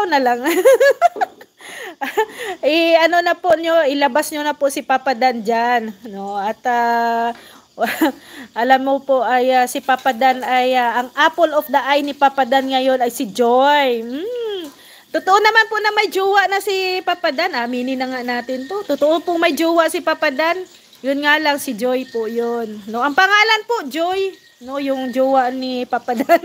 na lang. Ano na po nyo, ilabas nyo na po si Papa Dan dyan, no? At alam mo po ay si Papa Dan ay ang apple of the eye ni Papa Dan ngayon ay si Joy. Totoo naman po na may jowa na si Papa Dan. Aminin na nga natin to. Totoo po may jowa si Papa Dan. Yun nga lang si Joy po yun. No, ang pangalan po Joy, no, yung jowa ni Papa Dan.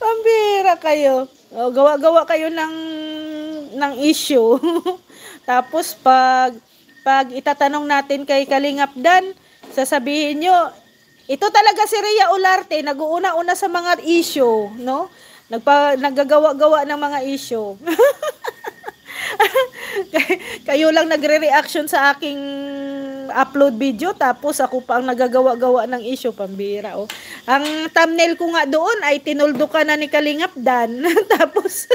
Pambira kayo. O, gawa-gawa kayo ng issue. Tapos pag itatanong natin kay Kalingap Dan, sasabihin nyo, ito talaga si Rhea Olarte, nag-uuna-una sa mga issue, no? Naggagawa-gawa ng mga issue. Kayo lang nagre-reaction sa aking upload video, tapos ako pa ang nagagawa-gawa ng issue, pambira. Oh. Ang thumbnail ko nga doon ay tinuldukan na ni Kalingap Dan. Tapos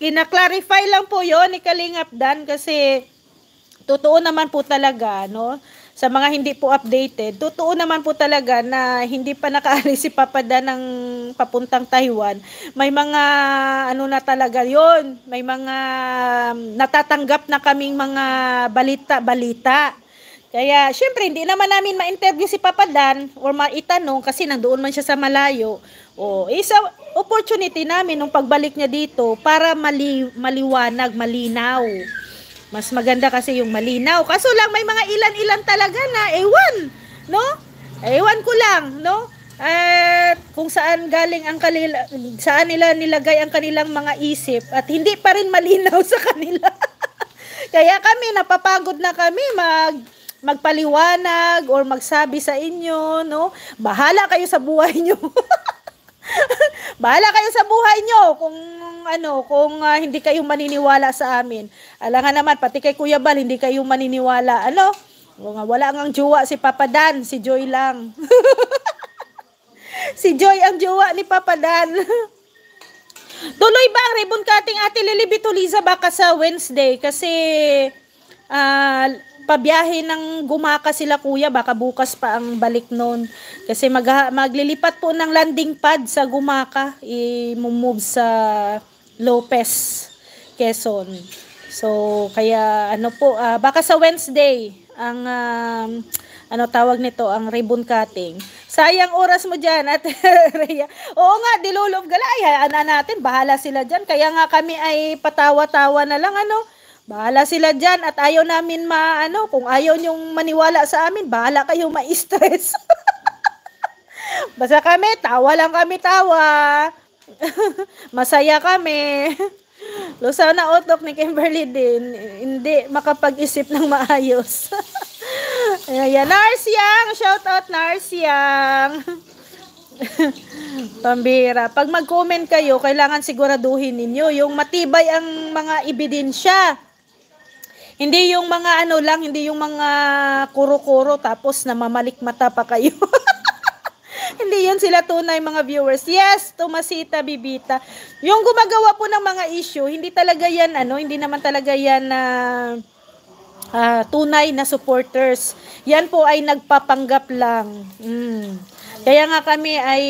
kina-clarify lang po yon ni Kalingap Dan kasi totoo naman po talaga, no? Sa mga hindi po updated, totoo naman po talaga na hindi pa nakaalis si Papa Dan ng papuntang Taiwan. May mga ano na talaga yon, may mga natatanggap na kaming mga balita. Kaya syempre hindi naman namin ma-interview si Papa Dan or maitanong kasi nandoon man siya sa malayo. O isa opportunity namin nung pagbalik niya dito para maliwanag, malinaw. Mas maganda kasi yung malinaw. Kaso lang may mga ilan-ilan talaga na ewan, no? Ewan ko lang, no? At kung saan galing ang saan nila nilagay ang kanilang mga isip at hindi pa rin malinaw sa kanila. Kaya kami napapagod na kami magpaliwanag or magsabi sa inyo, no? Bahala kayo sa buhay nyo. Bahala kayo sa buhay nyo kung hindi kayo maniniwala sa amin. Alangan naman pati kay Kuya Bal hindi kayo maniniwala. Ano? Wala ngang jowa si Papa Dan, si Joy lang. Si Joy ang jowa ni Papa Dan. Tuloy ba ang ribbon cutting Ate Lily Bituliza baka sa Wednesday kasi pabiyahe ng Gumaka sila kuya, baka bukas pa ang balik noon. Kasi maglilipat po ng landing pad sa Gumaka, i-move sa Lopez, Quezon. So, kaya ano po, baka sa Wednesday ang tawag nito, ang ribbon cutting. Sayang oras mo dyan, Ate Rhea. Oo nga, dilulog galaya, natin, bahala sila dyan. Kaya nga kami ay patawa-tawa na lang, bahala sila dyan at ayaw namin kung ayaw nyong maniwala sa amin, bahala kayong ma-stress. Basta kami, tawa lang kami, tawa. Masaya kami. Lusaw na utok ni Kimberly din, hindi makapag-isip ng maayos. Ayan, Narsiang, shout out Narsiang. Pambira. Pag mag-comment kayo, kailangan siguraduhin ninyo yung matibay ang mga ebidensya. Hindi yung mga hindi yung mga kuro-kuro tapos namamalik mata pa kayo. Hindi yun sila tunay mga viewers. Yes, Tomasita Bibita. Yung gumagawa po ng mga issue, hindi talaga yan hindi naman talaga yan tunay na supporters. Yan po ay nagpapanggap lang. Kaya nga kami ay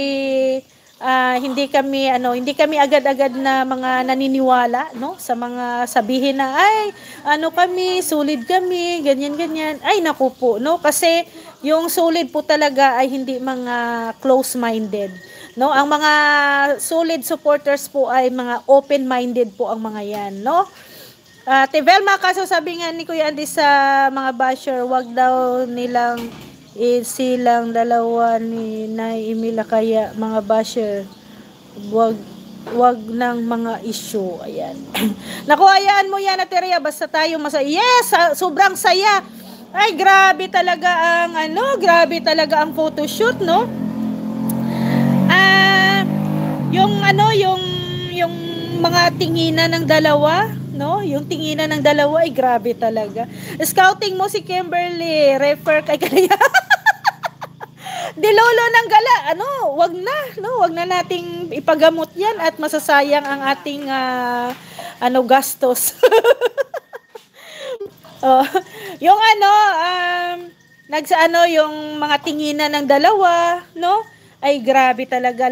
hindi kami agad-agad na mga naniniwala, no, sa mga sabihin na ay kami, solid kami, ganyan. Ay naku po, no, kasi yung solid po talaga ay hindi mga close-minded, no. Ang mga solid supporters po ay mga open-minded po ang mga yan, no. Velma, kaso sabi nga ni Kuya Andy sa mga basher, wag daw nilang silang dalawa ni Nay Emila, kaya mga basher wag ng mga issue. Ayan. Naku, ayaan mo yan, Ate Rhea, basta tayo masaya. Yes, sobrang saya. Ay, grabe talaga ang photoshoot, no? Yung mga tinginan ng dalawa, no? Yung tinginan ng dalawa ay grabe talaga. Scouting mo si Kimberly, refer kay Kalya. Dilolo ng gala, wag na nating ipagamot yan at masasayang ang ating gastos. Yung yung mga tinginan ng dalawa, no? Ay grabe talaga.